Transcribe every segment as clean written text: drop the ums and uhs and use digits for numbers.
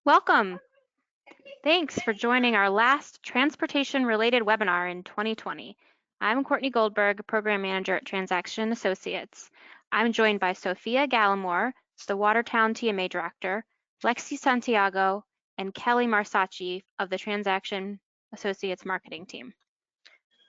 Welcome. Thanks for joining our last transportation-related webinar in 2020. I'm Courtney Goldberg, Program Manager at TransAction Associates. I'm joined by Sophia Gallimore, the Watertown TMA Director, Lexi Santiago, and Kelly Marsacci of the TransAction Associates Marketing Team.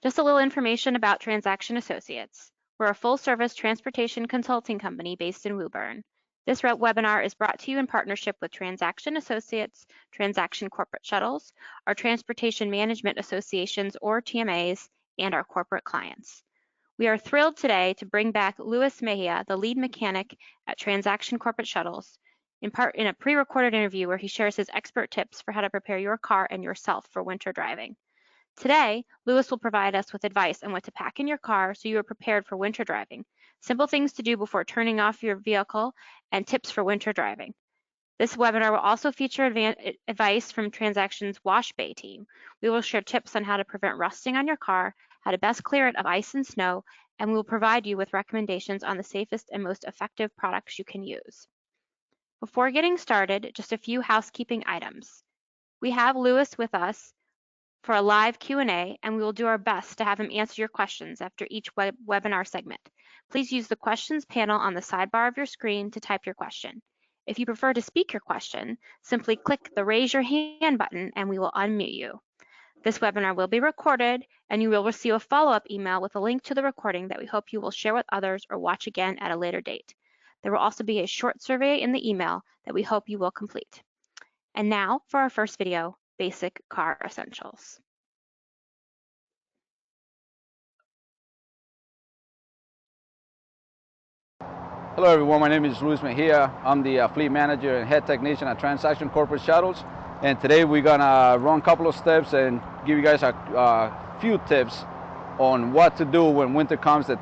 Just a little information about TransAction Associates. We're a full-service transportation consulting company based in Woburn. This webinar is brought to you in partnership with TransAction Associates, TransAction Corporate Shuttles, our transportation management associations or TMAs, and our corporate clients. We are thrilled today to bring back Luis Mejia, the lead mechanic at TransAction Corporate Shuttles, in a pre-recorded interview where he shares his expert tips for how to prepare your car and yourself for winter driving. Today, Luis will provide us with advice on what to pack in your car so you are prepared for winter driving, simple things to do before turning off your vehicle, and tips for winter driving. This webinar will also feature advice from TransAction's Wash Bay team. We will share tips on how to prevent rusting on your car, how to best clear it of ice and snow, and we will provide you with recommendations on the safest and most effective products you can use. Before getting started, just a few housekeeping items. We have Luis with us for a live Q&A, and we will do our best to have him answer your questions after each webinar segment. Please use the questions panel on the sidebar of your screen to type your question. If you prefer to speak your question, simply click the raise your hand button and we will unmute you. This webinar will be recorded and you will receive a follow-up email with a link to the recording that we hope you will share with others or watch again at a later date. There will also be a short survey in the email that we hope you will complete. And now for our first video, Basic Car Essentials. Hello everyone, my name is Luis Mejia. I'm the fleet manager and head technician at TransAction Corporate Shuttles. And today we're gonna run a couple of steps and give you guys a few tips on what to do when winter comes, the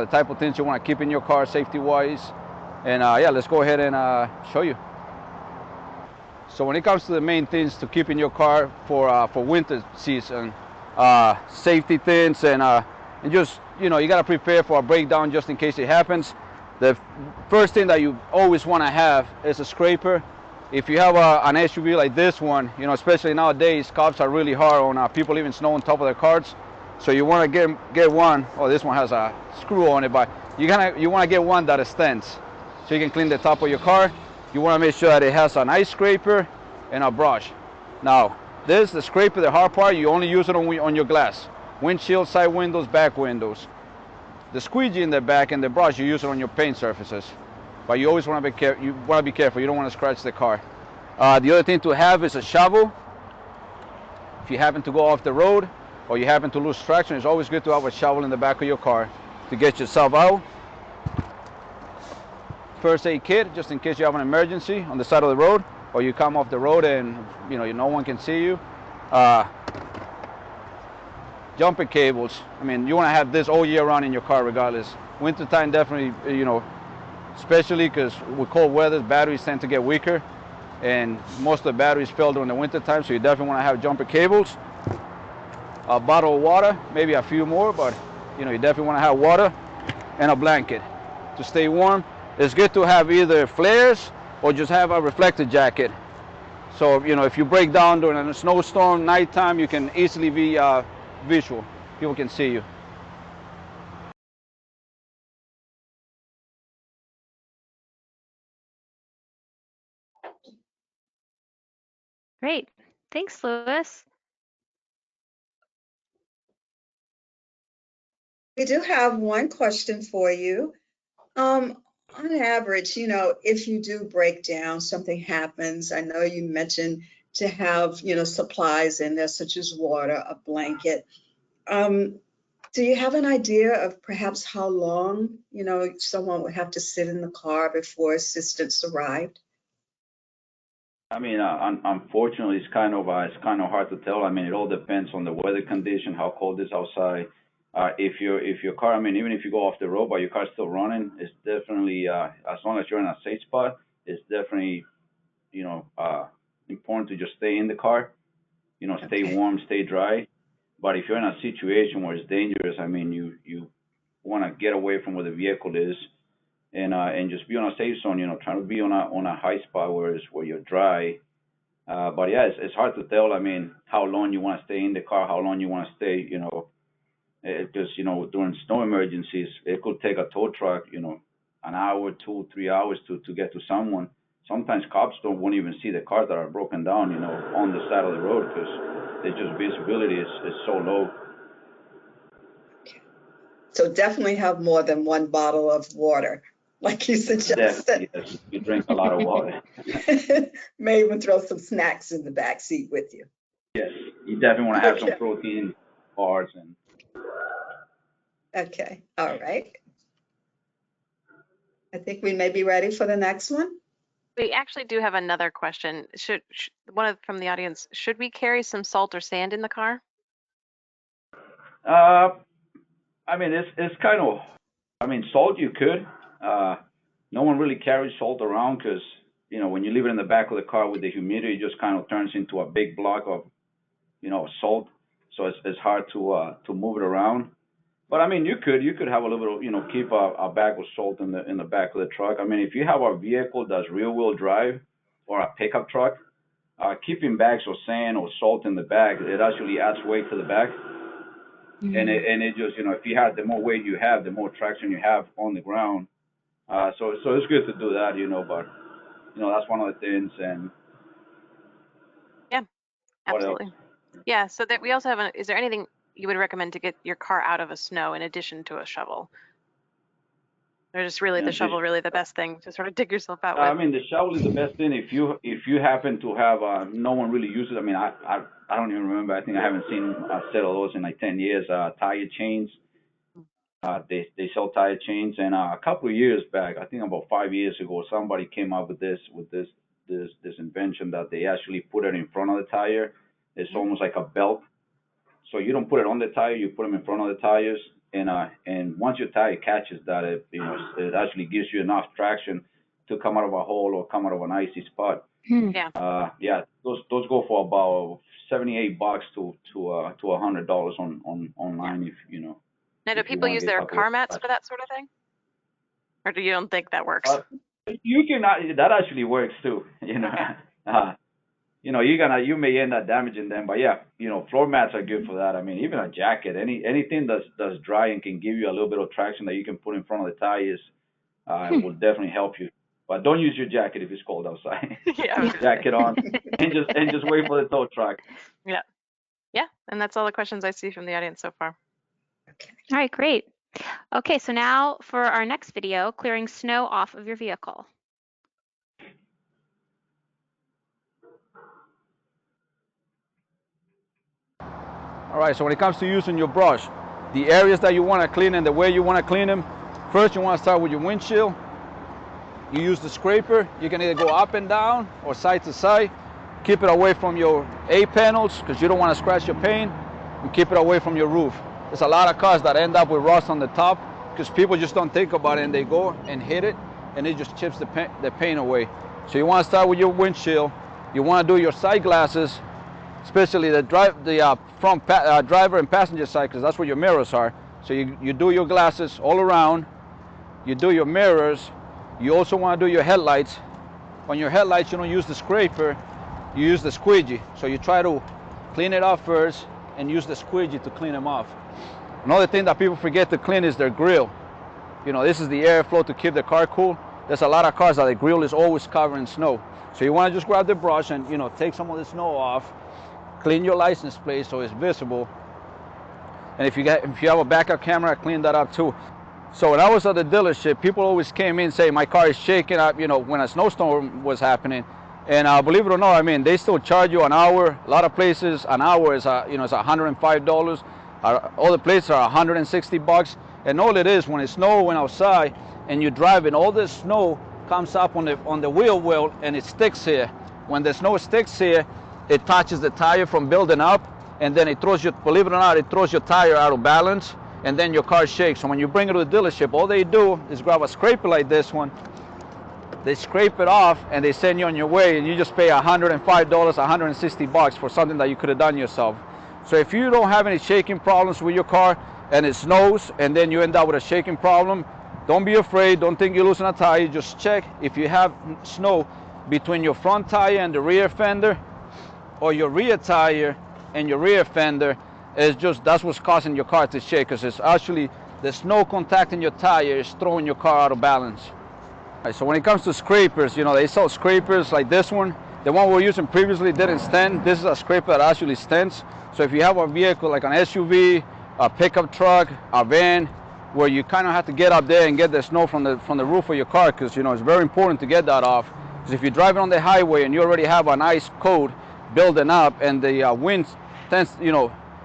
type of things you wanna keep in your car safety-wise. And yeah, let's go ahead and show you. So when it comes to the main things to keep in your car for winter season, safety things and just, you gotta prepare for a breakdown just in case it happens. The first thing that you always want to have is a scraper. If you have an SUV like this one, especially nowadays, cops are really hard on people leaving snow on top of their cars. So you want to get one. Oh, this one has a screw on it, but you want to get one that extends, so you can clean the top of your car. You want to make sure that it has an ice scraper and a brush. Now, the scraper, the hard part, you only use it on your glass, windshield, side windows, back windows. The squeegee in the back and the brush, you use it on your paint surfaces. But you always want to be careful. You want to be careful. You don't want to scratch the car. The other thing to have is a shovel. If you happen to go off the road or you happen to lose traction, it's always good to have a shovel in the back of your car to get yourself out. First aid kit, just in case you have an emergency on the side of the road, or you come off the road and no one can see you. Jumper cables. I mean, you want to have this all year round in your car regardless. Wintertime definitely, especially because with cold weather, batteries tend to get weaker, and most of the batteries fail during the wintertime, so you definitely want to have jumper cables. A bottle of water, maybe a few more, but you definitely want to have water and a blanket to stay warm. It's good to have either flares or just have a reflective jacket. So, if you break down during a snowstorm, nighttime, you can easily be visual. People can see you. Great. Thanks, Luis. We do have one question for you. On average, if you do break down, something happens. I know you mentioned to have, supplies in there such as water, a blanket. Do you have an idea of perhaps how long, someone would have to sit in the car before assistance arrived? I mean, unfortunately, it's kind of hard to tell. I mean, it all depends on the weather condition, how cold it's outside. If your car, I mean, even if you go off the road, but your car's still running, it's definitely as long as you're in a safe spot, it's definitely important to just stay in the car. Stay Okay. warm, stay dry. But if you're in a situation where it's dangerous, I mean, you want to get away from where the vehicle is and just be on a safe zone. Try to be on a high spot where you're dry But yeah, it's hard to tell. I mean, how long you want to stay in the car, how long you want to stay, because, during snow emergencies, it could take a tow truck, an hour, 2, 3 hours to get to someone. Sometimes cops won't even see the cars that are broken down, on the side of the road because they just visibility is so low. So definitely have more than one bottle of water, like you suggested. Definitely, yes. You drink a lot of water. May even throw some snacks in the back seat with you. Yes, you definitely want to have some Okay. protein bars and. Okay. All right. I think we may be ready for the next one. We actually do have another question. From the audience, should we carry some salt or sand in the car? I mean, it's kind of. I mean, salt you could. No one really carries salt around because when you leave it in the back of the car with the humidity, it just kind of turns into a big block of salt. So it's hard to move it around. But I mean, you could have a little bit of, keep a bag of salt in the back of the truck. I mean, if you have a vehicle that's rear wheel drive or a pickup truck, keeping bags of sand or salt in the bag, it actually adds weight to the bag. And it just, if you have, the more weight you have, the more traction you have on the ground. So it's good to do that, but that's one of the things. And Yeah, what else? absolutely. Yeah, so that we also have is there anything you would recommend to get your car out of a snow in addition to a shovel? Or just really the shovel really the best thing to sort of dig yourself out with? I mean, the shovel is the best thing if you happen to have no one really uses it. I mean, I don't even remember. I think I haven't seen a set of those in like 10 years. Tire chains. They sell tire chains, and a couple of years back, I think about 5 years ago, somebody came up with this invention that they actually put it in front of the tire. It's almost like a belt. So you don't put it on the tire, you put them in front of the tires, and once your tire catches that, it actually gives you enough traction to come out of a hole or come out of an icy spot. Yeah. Yeah, those go for about $78 to $100 online if. Now, do people use their car mats for that sort of thing, or do you don't think that works? You can that actually works too. Okay. You may end up damaging them, but yeah, floor mats are good for that. I mean, even a jacket, anything that's dry and can give you a little bit of traction that you can put in front of the tires, will definitely help you. But don't use your jacket if it's cold outside. Yeah. Jacket on and just wait for the tow truck. Yeah. Yeah, and that's all the questions I see from the audience so far. Okay. All right, great. Okay, so now for our next video, clearing snow off of your vehicle. All right, so when it comes to using your brush, the areas that you want to clean and the way you want to clean them, first you want to start with your windshield. You use the scraper. You can either go up and down or side to side. Keep it away from your A panels because you don't want to scratch your paint, and keep it away from your roof. There's a lot of cars that end up with rust on the top because people just don't think about it and they go and hit it and it just chips the paint away. So you want to start with your windshield. You want to do your side glasses, especially the front driver and passenger side, because that's where your mirrors are. So you do your glasses all around. You do your mirrors. You also want to do your headlights. On your headlights, you don't use the scraper, you use the squeegee. So you try to clean it off first and use the squeegee to clean them off. Another thing that people forget to clean is their grill. This is the airflow to keep the car cool. There's a lot of cars that the grill is always covered in snow. So you want to just grab the brush and take some of the snow off. Clean your license plate so it's visible. And if you have a backup camera, clean that up too. So when I was at the dealership, people always came in saying my car is shaking up, when a snowstorm was happening. And believe it or not, I mean, they still charge you an hour. A lot of places, an hour is, it's $105. Other places are $160. And all it is, when it's snowing outside and you're driving, all this snow comes up on the wheel well and it sticks here. When the snow sticks here, it touches the tire from building up, and then it throws believe it or not, it throws your tire out of balance, and then your car shakes. So when you bring it to the dealership, all they do is grab a scraper like this one, they scrape it off, and they send you on your way, and you just pay $105, $160 for something that you could have done yourself. So if you don't have any shaking problems with your car, and it snows, and then you end up with a shaking problem, don't be afraid, don't think you're losing a tire, just check if you have snow between your front tire and the rear fender. or your rear tire and your rear fender, is just, that's what's causing your car to shake, because it's actually the snow contacting your tire is throwing your car out of balance. Right, so when it comes to scrapers, they sell scrapers like this one. The one we were using previously didn't stand. This is a scraper that actually stands. So if you have a vehicle like an SUV, a pickup truck, a van, where you kind of have to get up there and get the snow from the roof of your car, because it's very important to get that off. Because if you're driving on the highway and you already have an ice coat building up, and the wind tends,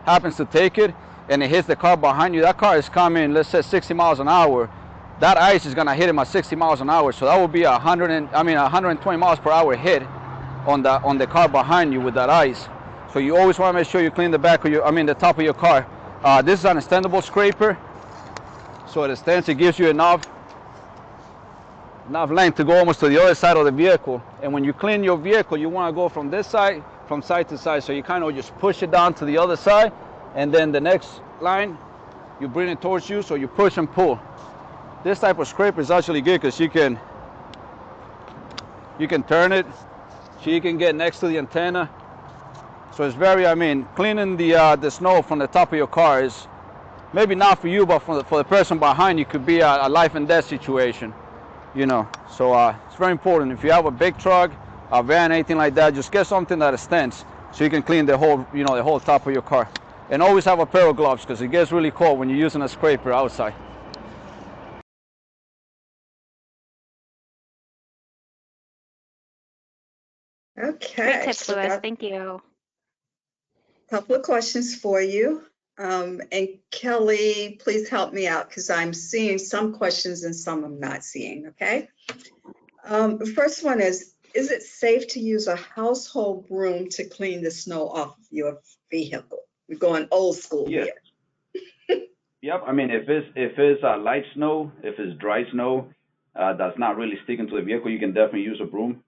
happens to take it, and it hits the car behind you, that car is coming, let's say 60 miles an hour. That ice is gonna hit him at 60 miles an hour, so that would be 120 miles per hour hit on the car behind you with that ice. So you always want to make sure you clean the back of the top of your car. This is an extendable scraper, so it extends. It gives you enough length to go almost to the other side of the vehicle. And when you clean your vehicle, you want to go from this side, from side to side. So you kind of just push it down to the other side, and then the next line, you bring it towards you. So you push and pull. This type of scraper is actually good because you can turn it so you can get next to the antenna. So it's very, cleaning the snow from the top of your car is maybe not for you, but for the person behind you could be a life and death situation, So it's very important. If you have a big truck, a van, anything like that, just get something that extends so you can clean the whole top of your car. And always have a pair of gloves because it gets really cold when you're using a scraper outside. Okay. Great tips, So Louis. got Thank you. a couple of questions for you. And Kelly, please help me out because I'm seeing some questions and some I'm not seeing, okay? The first one is it safe to use a household broom to clean the snow off of your vehicle? We're going old school Yeah. here. Yep. If it's light snow, if it's dry snow, that's not really sticking to the vehicle, you can definitely use a broom.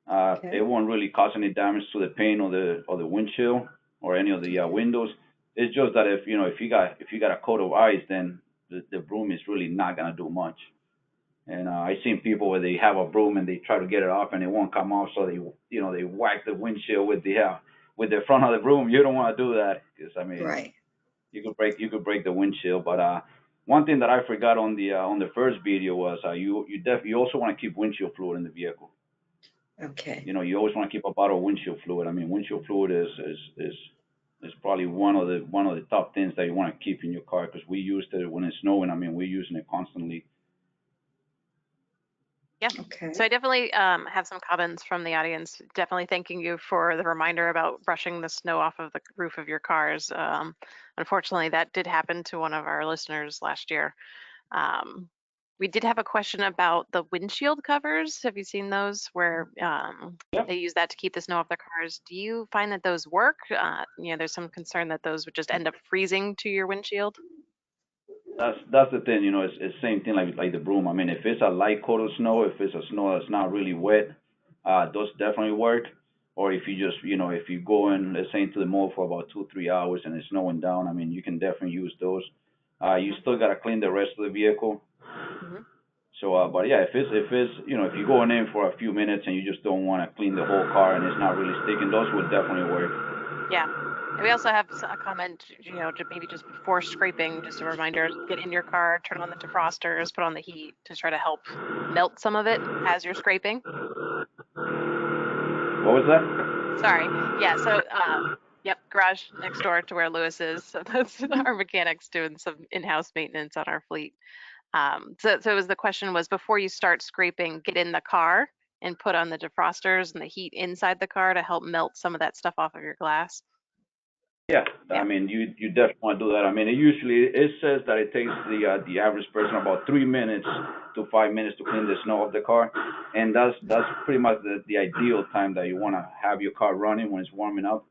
Okay. It won't really cause any damage to the paint or the windshield or any of the windows. It's just that if you got a coat of ice, then the broom is really not gonna do much. And I've seen people where they have a broom and they try to get it off and it won't come off, so they whack the windshield with the front of the broom. You don't want to do that because Right. you could break the windshield. But one thing that I forgot on the first video was you also want to keep windshield fluid in the vehicle. Okay. You always want to keep a bottle of windshield fluid. Windshield fluid is probably one of the top things that you want to keep in your car because we used it when it's snowing. We're using it constantly. Yeah. Okay. So I definitely have some comments from the audience. Definitely thanking you for the reminder about brushing the snow off of the roof of your cars. Unfortunately, that did happen to one of our listeners last year. We did have a question about the windshield covers. Have you seen those where Yep. they use that to keep the snow off their cars? Do you find that those work? There's some concern that those would just end up freezing to your windshield. That's the thing. It's same thing like the broom. If it's a light coat of snow, if it's a snow that's not really wet, those definitely work. Or if you just if you go in, let's say, into the mall for about 2-3 hours and it's snowing down, you can definitely use those. You still gotta clean the rest of the vehicle. Mm-hmm. So, but yeah, if if you're going in for a few minutes and you just don't want to clean the whole car and it's not really sticking, those would definitely work. Yeah. And we also have a comment, maybe just before scraping, just a reminder, get in your car, turn on the defrosters, put on the heat to try to help melt some of it as you're scraping. What was that? Sorry. Yeah. So, yep, garage next door to where Lewis is. So that's our mechanics doing some in-house maintenance on our fleet. So it was the question was before you start scraping, get in the car and put on the defrosters and the heat inside the car to help melt some of that stuff off of your glass. Yeah, Yeah. you definitely want to do that. It says that it takes the average person about 3 minutes to 5 minutes to clean the snow off the car, and that's pretty much the ideal time that you want to have your car running when it's warming up.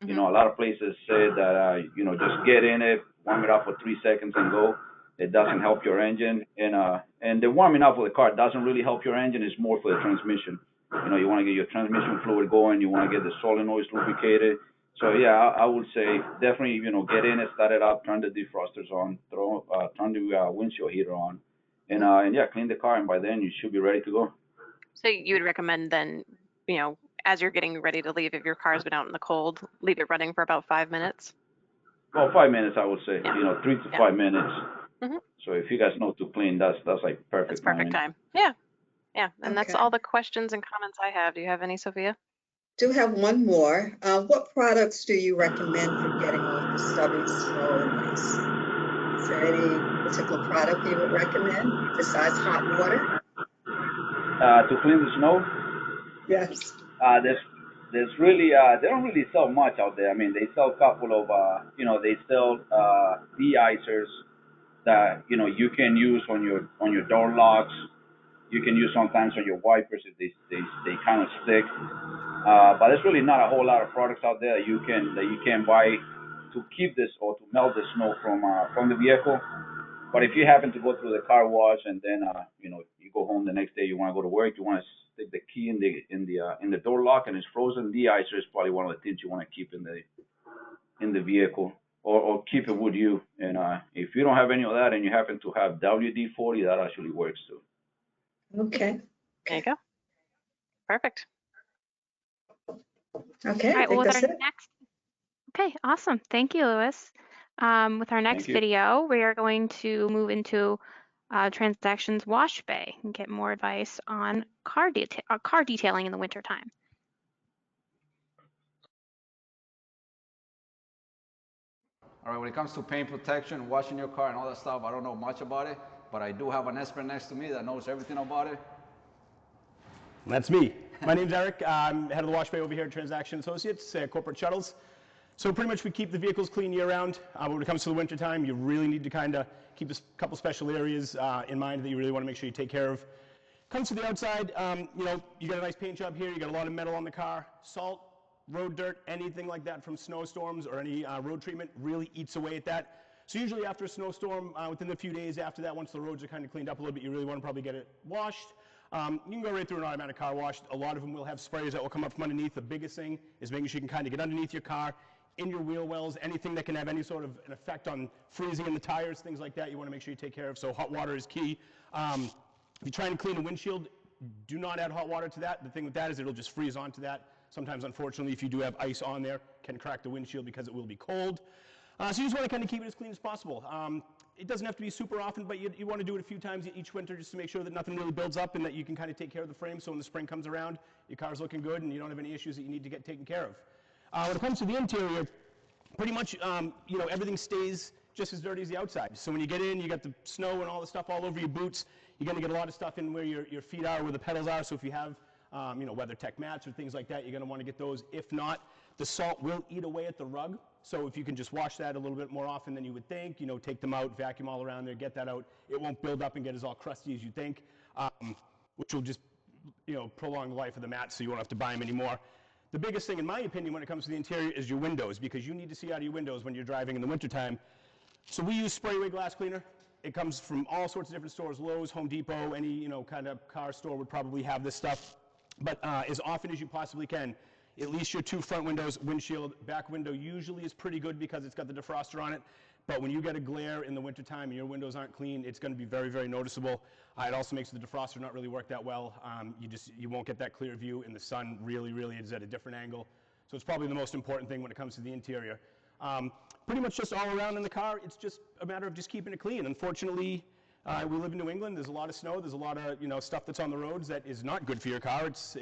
Mm-hmm. A lot of places say that just get in it, warm it up for 3 seconds and go. It doesn't help your engine, and the warming up of the car doesn't really help your engine. It's more for the transmission. You want to get your transmission fluid going. You want to get the solenoids lubricated. So yeah, I would say definitely get in it, start it up, turn the defrosters on, turn the windshield heater on, and yeah, clean the car, and by then you should be ready to go. So you would recommend then, as you're getting ready to leave, if your car's been out in the cold, leave it running for about 5 minutes? Well, 5 minutes, I would say. Yeah. 3 to Yeah. 5 minutes. Mm-hmm. So if you guys know to clean, that's like perfect. That's perfect time. Yeah. Yeah. And that's Okay. all the questions and comments I have. Do you have any, Sophia? Do have one more. What products do you recommend for getting off the stubby snow and ice? Is there any particular product you would recommend besides hot water? To clean the snow, Yes. there's really they don't really sell much out there. I mean, they sell a couple of they sell de-icers that you can use on your door locks. You can use sometimes on your wipers if they kind of stick. But there's really not a whole lot of products out there that you can buy to keep this or to melt the snow from the vehicle. But if you happen to go through the car wash and then you go home the next day, you want to go to work, you want to stick the key in the door lock and it's frozen, de-icer is probably one of the things you want to keep in the vehicle or keep it with you. And if you don't have any of that and you happen to have WD-40, that actually works too. Okay. There you go. Perfect. Okay. All right, I well, think with that's our it. next, okay, awesome. Thank you, Louis. With our next you. video, we are going to move into Transactions Wash Bay and get more advice on car detailing in the wintertime. All right, when it comes to paint protection, washing your car and all that stuff, I don't know much about it, but I do have an expert next to me that knows everything about it. That's me. My name's Eric. I'm head of the wash bay over here at TransAction Associates, Corporate Shuttles. So pretty much we keep the vehicles clean year round. But when it comes to the winter time, you really need to kind of keep a couple special areas in mind that you really want to make sure you take care of. Comes to the outside, you got a nice paint job here. You got a lot of metal on the car. Salt, road dirt, anything like that from snowstorms or any road treatment really eats away at that. So usually after a snowstorm, within a few days after that, once the roads are kind of cleaned up a little bit, you really want to probably get it washed. You can go right through an automatic car wash. A lot of them will have sprayers that will come up from underneath. The biggest thing is making sure you can kind of get underneath your car, in your wheel wells, anything that can have any sort of an effect on freezing in the tires, things like that, you want to make sure you take care of. So hot water is key. If you try and clean a windshield, do not add hot water to that. The thing with that is it'll just freeze onto that. Sometimes, unfortunately, if you do have ice on there, can crack the windshield because it will be cold. So you just want to kind of keep it as clean as possible. It doesn't have to be super often, but you want to do it a few times each winter just to make sure that nothing really builds up and that you can kind of take care of the frame so when the spring comes around, your car's looking good and you don't have any issues that you need to get taken care of. When it comes to the interior, pretty much, everything stays just as dirty as the outside. So when you get in, you got the snow and all the stuff all over your boots. You're going to get a lot of stuff in where your feet are, where the pedals are. So if you have, WeatherTech mats or things like that, you're going to want to get those. If not, the salt will eat away at the rug. So if you can just wash that a little bit more often than you would think, take them out, vacuum all around there, get that out, it won't build up and get as all crusty as you think, which will just, prolong the life of the mat so you won't have to buy them anymore. The biggest thing, in my opinion, when it comes to the interior is your windows, because you need to see out of your windows when you're driving in the wintertime. So we use spray away glass cleaner. It comes from all sorts of different stores, Lowe's, Home Depot, any kind of car store would probably have this stuff. But as often as you possibly can, at least your two front windows, windshield, back window usually is pretty good because it's got the defroster on it. But when you get a glare in the wintertime and your windows aren't clean, it's going to be very, very noticeable. It also makes the defroster not really work that well. You won't get that clear view, and the sun really, really is at a different angle. So it's probably the most important thing when it comes to the interior. Pretty much just all around in the car, it's just a matter of just keeping it clean. Unfortunately, we live in New England. There's a lot of snow. There's a lot of stuff that's on the roads that is not good for your car. It's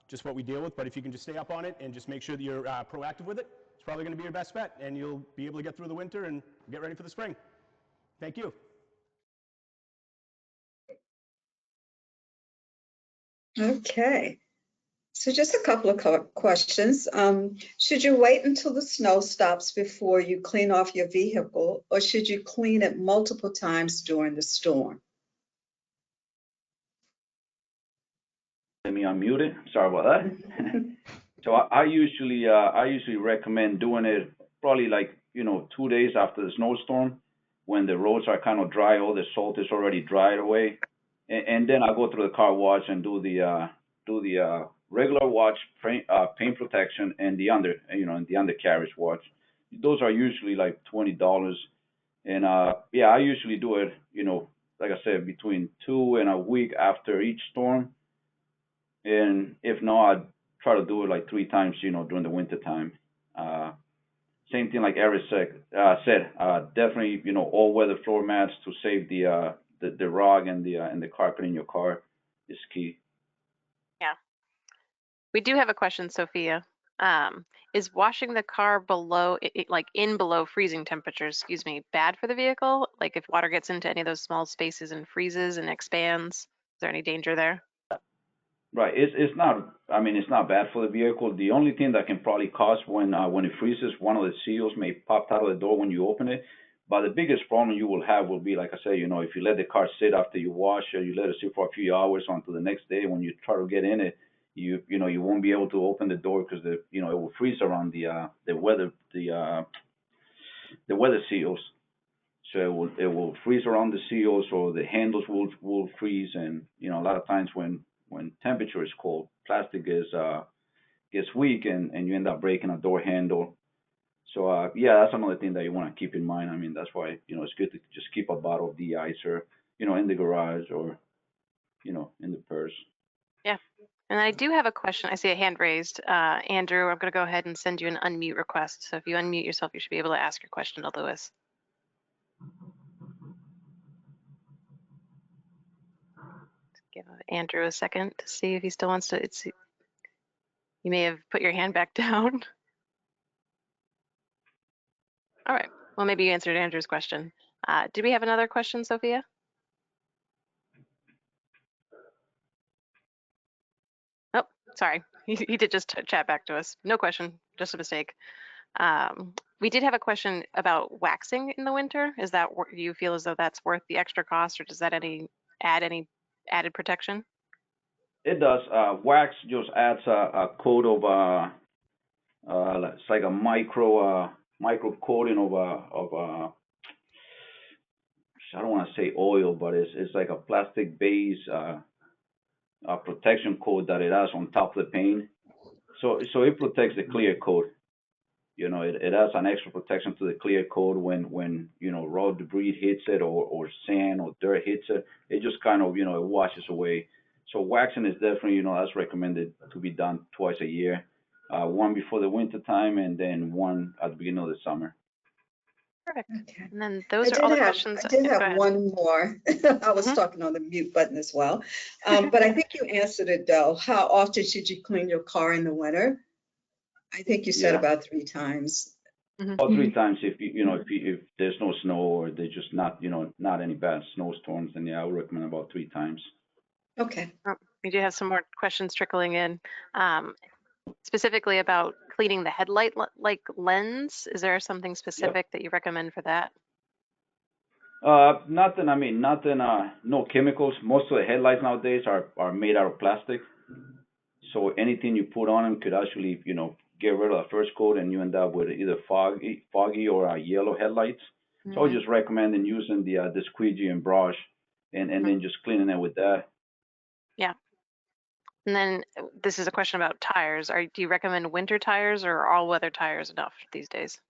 just what we deal with. But if you can just stay up on it and just make sure that you're proactive with it, it's probably going to be your best bet, and you'll be able to get through the winter and get ready for the spring. Thank you. Okay. So just a couple of questions. Should you wait until the snow stops before you clean off your vehicle, or should you clean it multiple times during the storm? Let me unmute it. Sorry about that. So I usually recommend doing it probably 2 days after the snowstorm, when the roads are kind of dry, all the salt is already dried away, and then I go through the car wash and do the regular wash, paint protection, and the undercarriage wash. Those are usually like $20, and I usually do it, like I said, between 2 and a week after each storm. And if not, I try to do it like 3 times, during the winter time. Same thing like Eric said, definitely, all weather floor mats to save the rug and the carpet in your car is key. Yeah. We do have a question, Sophia. Is washing the car below, like in below freezing temperatures, excuse me, bad for the vehicle? Like if water gets into any of those small spaces and freezes and expands, is there any danger there? Right. It's not. I mean, it's not bad for the vehicle. The only thing that can probably cause when it freezes, one of the seals may pop out of the door when you open it. But the biggest problem you will have will be, like I said, if you let the car sit after you wash it, you let it sit for a few hours until the next day. When you try to get in it, you won't be able to open the door because it will freeze around the weather seals. So it will freeze around the seals, or the handles will freeze, and a lot of times when temperature is cold, plastic gets weak, and you end up breaking a door handle. So yeah, that's another thing that you want to keep in mind. I mean, that's why it's good to just keep a bottle of de-icer, in the garage, or in the purse. Yeah. And I do have a question. I see a hand raised. Andrew, I'm going to go ahead and send you an unmute request. So if you unmute yourself, you should be able to ask your question to Lewis. Give Andrew a second to see if he still wants to. You may have put your hand back down. All right. Well, maybe you answered Andrew's question. Do we have another question, Sophia? Oh, sorry. He did just chat back to us. No question, just a mistake. We did have a question about waxing in the winter. Is that, do you feel as though that's worth the extra cost, or does that add any added protection? It does. Wax just adds a coat of it's like a micro coating of I don't want to say oil, but it's like a plastic base protection coat that it has on top of the paint. So it protects the clear coat. It has an extra protection to the clear coat when raw debris hits it, or sand or dirt hits it. It just kind of it washes away. So waxing is definitely that's recommended to be done twice a year, one before the winter time and then one at the beginning of the summer. Perfect. Okay. And then those are all the questions. I did Go have ahead. one more. I was talking on the mute button as well. But I think you answered it though. How often should you clean your car in the winter? I think you said Yeah. about 3 times. Or 3 times if there's no snow, or there's just not any bad snowstorms, then yeah, I would recommend about 3 times. Okay. We do have some more questions trickling in, specifically about cleaning the headlight like lens. Is there something specific that you recommend for that? Nothing. I mean, nothing. No chemicals. Most of the headlights nowadays are made out of plastic. So anything you put on them could actually, get rid of the first coat, and you end up with either foggy or yellow headlights. So I would just recommend using the squeegee and brush, and then just cleaning it with that. Yeah. And then this is a question about tires. Do you recommend winter tires, or are all-weather tires enough these days?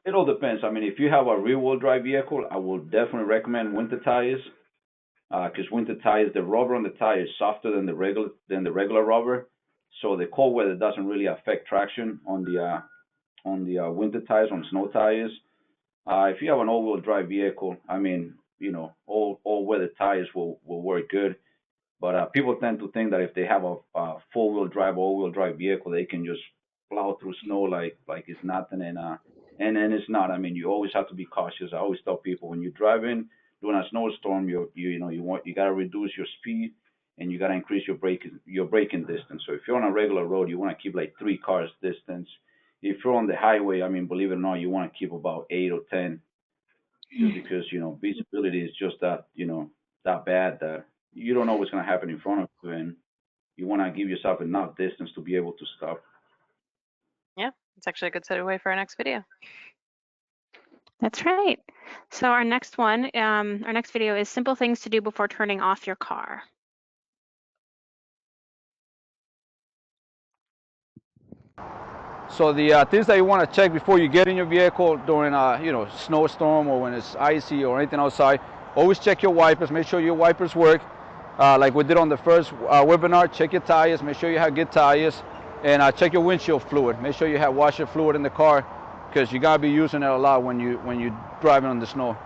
It all depends. I mean, if you have a rear-wheel drive vehicle, I will definitely recommend winter tires, because winter tires, the rubber on the tire is softer than the regular rubber, so the cold weather doesn't really affect traction on the winter tires, on snow tires. If you have an all-wheel drive vehicle, I mean, all-weather tires will work good. But people tend to think that if they have a four-wheel drive, all-wheel drive vehicle, they can just plow through snow like it's nothing, and then it's not. I mean, you always have to be cautious. I always tell people, when you're driving during a snowstorm, you gotta reduce your speed, and you gotta increase your braking distance. So if you're on a regular road, you want to keep like 3 cars distance. If you're on the highway, I mean, believe it or not, you want to keep about 8 or 10, just because visibility is just that bad that you don't know what's going to happen in front of you, and you want to give yourself enough distance to be able to stop. Yeah, it's actually a good segue for our next video. That's right. So our next video is simple things to do before turning off your car. So the things that you want to check before you get in your vehicle during a snowstorm, or when it's icy or anything outside, always check your wipers. Make sure your wipers work. Like we did on the first webinar, check your tires. Make sure you have good tires. And check your windshield fluid. Make sure you have washer fluid in the car, because you're gonna be using it a lot when you're driving on the snow.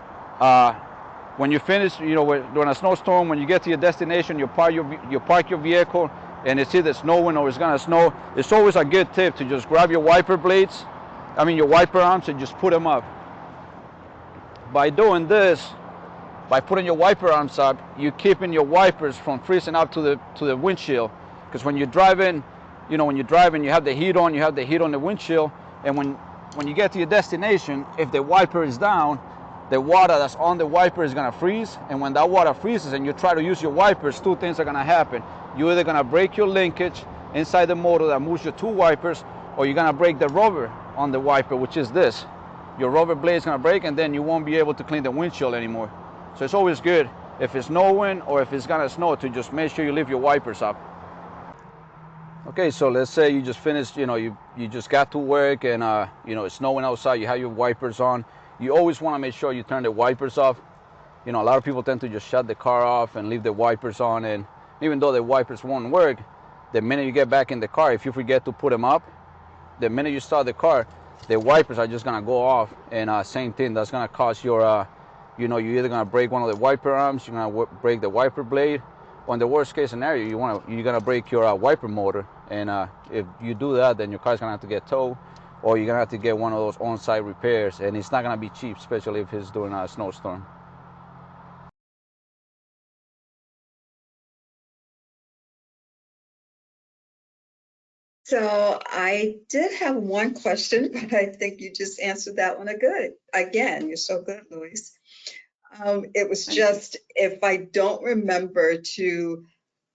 When you finish, during a snowstorm, when you get to your destination, you park your vehicle, and it's either snowing or it's gonna snow. It's always a good tip to just grab your wiper blades, your wiper arms, and just put them up. By doing this, by putting your wiper arms up, you're keeping your wipers from freezing up to the windshield. Because when you're driving, you have the heat on, the windshield, and when you get to your destination, if the wiper is down, the water that's on the wiper is gonna freeze, and when that water freezes and you try to use your wipers, two things are gonna happen. You're either gonna break your linkage inside the motor that moves your two wipers, or you're gonna break the rubber on the wiper, which is this. Your rubber blade is gonna break, and then you won't be able to clean the windshield anymore. So it's always good, if it's snowing or if it's gonna snow, to just make sure you leave your wipers up. Okay, so let's say you just finished, you just got to work, and it's snowing outside, you have your wipers on. You always want to make sure you turn the wipers off. A lot of people tend to just shut the car off and leave the wipers on, and even though the wipers won't work, the minute you get back in the car, if you forget to put them up, the minute you start the car, the wipers are just gonna go off, and same thing, that's gonna cause your, you're either gonna break one of the wiper arms, you're gonna break the wiper blade, or in the worst case scenario, you're gonna break your wiper motor, and if you do that, then your car's gonna have to get towed, or you're gonna have to get one of those on-site repairs, and it's not gonna be cheap, especially if it's during a snowstorm. So I did have one question, but I think you just answered that one again. You're so good, Luis. It was just, if I don't remember to,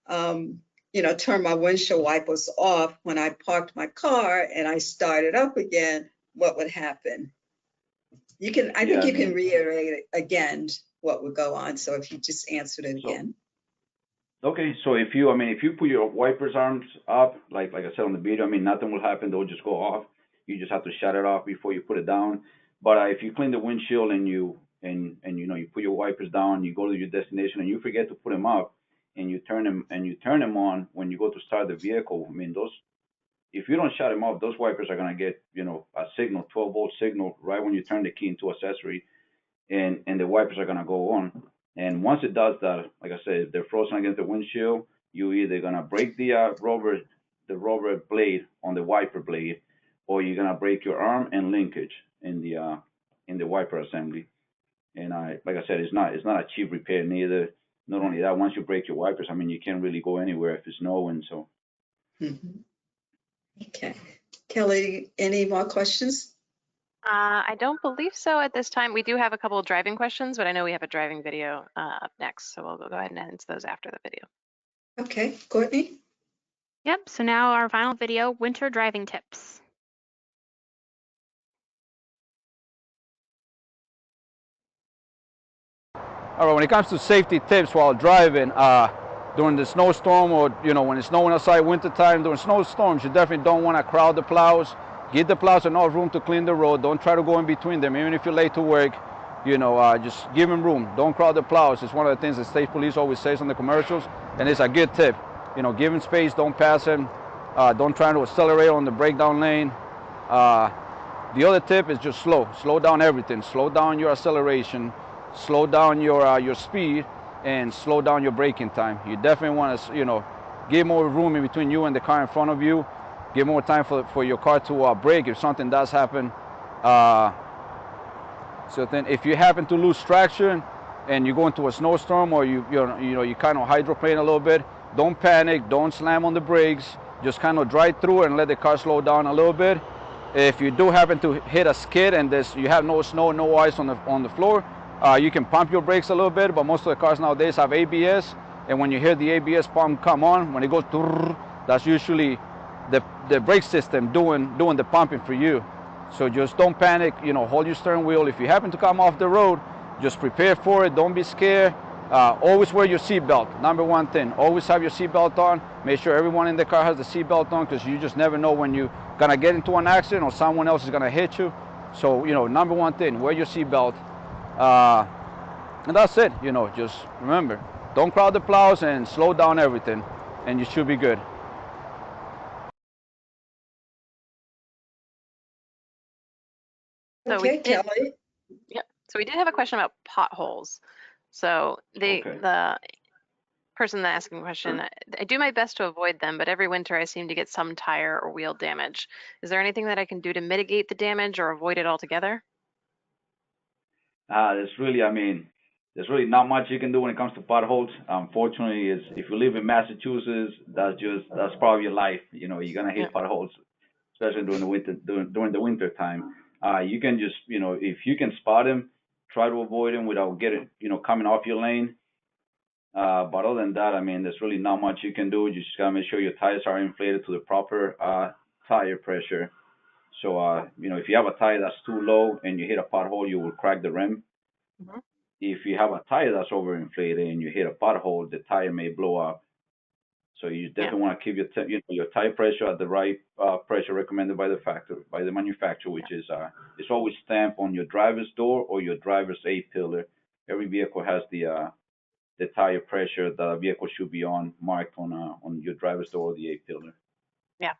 turn my windshield wipers off when I parked my car and I started up again, what would happen? I think you can reiterate it again what would go on. So if you just answered it again. Okay, so if you put your wipers arms up, like I said on the video, nothing will happen. They'll just go off. You just have to shut it off before you put it down. But if you clean the windshield and you put your wipers down, you go to your destination and you forget to put them up, and you turn them on when you go to start the vehicle. If you don't shut them off, those wipers are gonna get a signal, 12-volt signal, right when you turn the key into accessory, and the wipers are gonna go on. And once it does that, like I said, if they're frozen against the windshield, you're either gonna break the rubber blade on the wiper blade, or you're gonna break your arm and linkage in the wiper assembly. And like I said, it's not a cheap repair neither. Not only that, once you break your wipers, you can't really go anywhere if it's snowing. So. Mm-hmm. Okay, Kelly, any more questions? I don't believe so at this time. We do have a couple of driving questions, but I know we have a driving video up next, so we'll go ahead and answer those after the video. Okay, Courtney? Yep, so now our final video, winter driving tips. All right, when it comes to safety tips while driving, during the snowstorm, or when it's snowing outside wintertime, during snowstorms, you definitely don't want to crowd the plows. Give the plows enough room to clean the road. Don't try to go in between them, even if you're late to work. Just give them room. Don't crowd the plows. It's one of the things the state police always says on the commercials, and it's a good tip. Give them space. Don't pass them. Don't try to accelerate on the breakdown lane. The other tip is just slow down everything. Slow down your acceleration, slow down your speed, and slow down your braking time. You definitely want to give more room in between you and the car in front of you. Give more time for your car to brake if something does happen. So then, if you happen to lose traction and you go into a snowstorm, or you kind of hydroplane a little bit, don't panic. Don't slam on the brakes. Just kind of drive through and let the car slow down a little bit. If you do happen to hit a skid and you have no snow, no ice on the floor, you can pump your brakes a little bit. But most of the cars nowadays have ABS, and when you hear the ABS pump come on, when it goes, that's usually the brake system doing the pumping for you. So just don't panic. Hold your steering wheel. If you happen to come off the road, just prepare for it. Don't be scared. Always wear your seatbelt. Number one thing. Always have your seatbelt on. Make sure everyone in the car has the seatbelt on, because you just never know when you're gonna get into an accident or someone else is gonna hit you. So number one thing, wear your seatbelt. And that's it. Just remember, don't crowd the plows and slow down everything, and you should be good. Okay, Kelly. Yep. So we did have a question about potholes. So Okay. the person that asking the question, I do my best to avoid them, but every winter I seem to get some tire or wheel damage. Is there anything that I can do to mitigate the damage or avoid it altogether? There's really, there's really not much you can do when it comes to potholes. Unfortunately, is if you live in Massachusetts, that's probably your life. You know, you're gonna hit potholes, especially during the winter during the winter time. You can just, if you can spot them, try to avoid them without getting, coming off your lane. But other than that, there's really not much you can do. You just gotta make sure your tires are inflated to the proper tire pressure. So, if you have a tire that's too low and you hit a pothole, you will crack the rim. Mm-hmm. If you have a tire that's overinflated and you hit a pothole, the tire may blow up. So you definitely want to keep your tire pressure at the right pressure recommended by the manufacturer, which is it's always stamped on your driver's door or your driver's A-pillar. Every vehicle has the tire pressure that a vehicle should be on marked on your driver's door or the A-pillar. Yeah.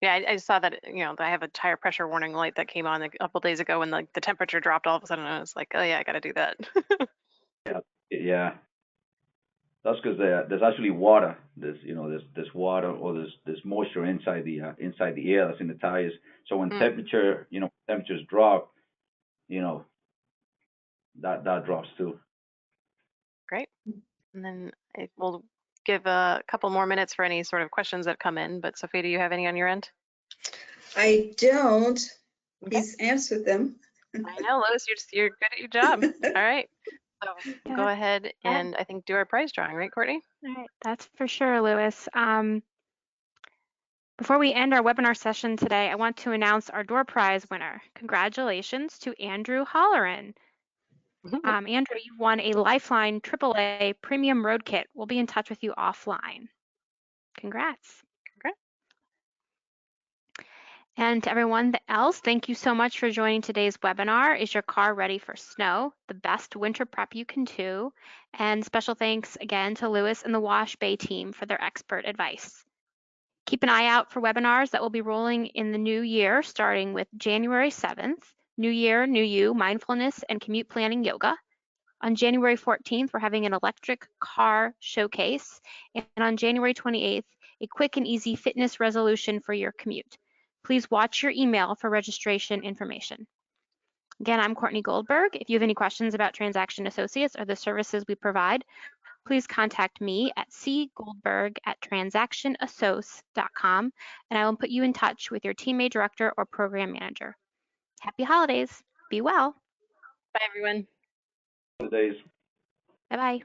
Yeah, I saw that, I have a tire pressure warning light that came on a couple days ago when the temperature dropped all of a sudden. I was like, oh yeah, I got to do that. Yeah. That's because there's actually water. There's water or there's moisture inside the air that's in the tires. So when temperatures drop, that drops too. Great. And then we'll give a couple more minutes for any sort of questions that come in. But Sophia, do you have any on your end? I don't. Okay. He's answered them. I know, Lois, you're good at your job. All right. So we'll go ahead and I think do our prize drawing, right, Courtney? All right, that's for sure, Lewis. Before we end our webinar session today, I want to announce our door prize winner. Congratulations to Andrew Holleran. Andrew, you've won a Lifeline AAA Premium Road Kit. We'll be in touch with you offline. Congrats. Congrats. And to everyone else, thank you so much for joining today's webinar. Is your car ready for snow? The best winter prep you can do. And special thanks again to Lewis and the Wash Bay team for their expert advice. Keep an eye out for webinars that will be rolling in the new year, starting with January 7th, New Year, New You, Mindfulness and Commute Planning Yoga. On January 14th, we're having an electric car showcase. And on January 28th, a quick and easy fitness resolution for your commute. Please watch your email for registration information. Again, I'm Courtney Goldberg. If you have any questions about TransAction Associates or the services we provide, please contact me at cgoldberg@transactionassociates.com, and I will put you in touch with your teammate director or program manager. Happy holidays. Be well. Bye, everyone. Days. Bye-bye.